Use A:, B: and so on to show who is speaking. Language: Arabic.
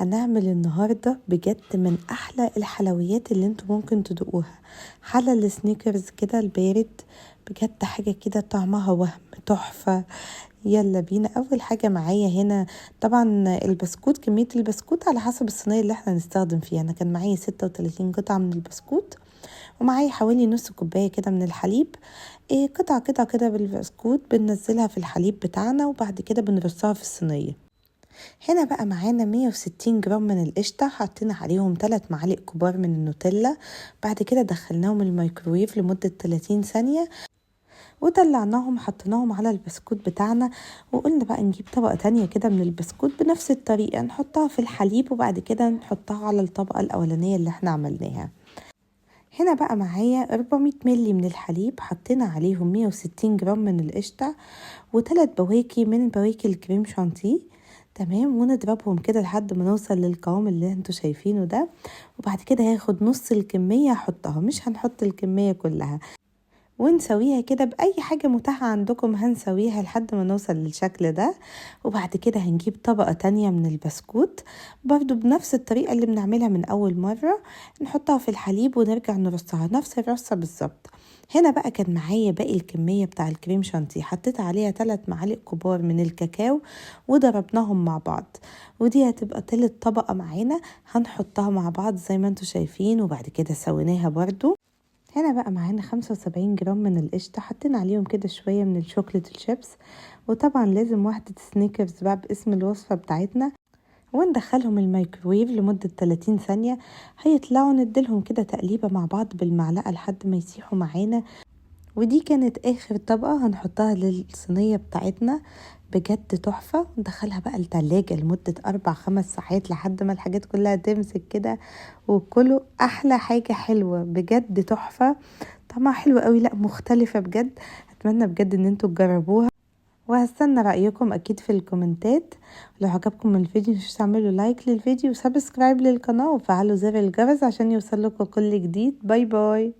A: هنعمل النهاردة بجد من أحلى الحلويات اللي انتوا ممكن تدوقوها. حلى السنيكرز كده البارد، بجد حاجة كده طعمها وهم تحفة. يلا بينا. أول حاجة معايا هنا طبعا البسكوت، كمية البسكوت على حسب الصينية اللي احنا هنستخدم فيها. أنا كان معايا 36 قطعة من البسكوت، ومعايا حوالي نص كوباية كده من الحليب. قطعة كده بالبسكوت بننزلها في الحليب بتاعنا، وبعد كده بنرصها في الصينية. هنا بقى معانا 160 جرام من القشطة، حطينا عليهم 3 معالق كبار من النوتيلا. بعد كده دخلناهم الميكروويف لمدة 30 ثانية وطلعناهم حطيناهم على البسكوت بتاعنا. وقلنا بقى نجيب طبقة تانية كده من البسكوت بنفس الطريقة، نحطها في الحليب وبعد كده نحطها على الطبقة الأولانية اللي احنا عملناها. هنا بقى معايا 400 ملي من الحليب، حطينا عليهم 160 جرام من القشطة و3 بواكي من بواكي الكريم شانتيه. تمام، ونضربهم كده لحد ما نوصل للقوام اللي انتوا شايفينه ده. وبعد كده هاخد نص الكمية احطها، مش هنحط الكمية كلها، ونسويها كده بأي حاجة متاحة عندكم. هنسويها لحد ما نوصل للشكل ده. وبعد كده هنجيب طبقة تانية من البسكوت برضو بنفس الطريقة اللي بنعملها من أول مرة، نحطها في الحليب ونرجع نرصها نفس الرصة بالظبط. هنا بقى كان معايا باقي الكمية بتاع الكريم شانتيه، حطيت عليها 3 معالق كبار من الكاكاو وضربناهم مع بعض. ودي هتبقى تالت طبقة معانا هنحطها مع بعض زي ما انتوا شايفين، وبعد كده سويناها برضو. هنا بقى معانا 75 جرام من القشطة، حطينا عليهم كده شوية من الشوكولات الشيبس، وطبعا لازم واحدة سنيكرز بقى باسم الوصفة بتاعتنا، وندخلهم الميكروويف لمدة 30 ثانية. هيطلعوا نديلهم كده تقليبة مع بعض بالمعلقة لحد ما يسيحوا معانا. ودي كانت اخر طبقة هنحطها للصينية بتاعتنا، بجد تحفة. ندخلها بقى التلاجة لمدة 4-5 ساعات لحد ما الحاجات كلها تمسك كده، وكله احلى حاجة حلوة بجد تحفة. طعمها حلو قوي، لا مختلفة بجد. اتمنى بجد ان انتوا تجربوها، وهستنى رأيكم اكيد في الكومنتات. لو عجبكم الفيديو مش تعملوا لايك للفيديو وسبسكرايب للقناة وفعلوا زر الجرس عشان يوصل لكم كل جديد. باي باي.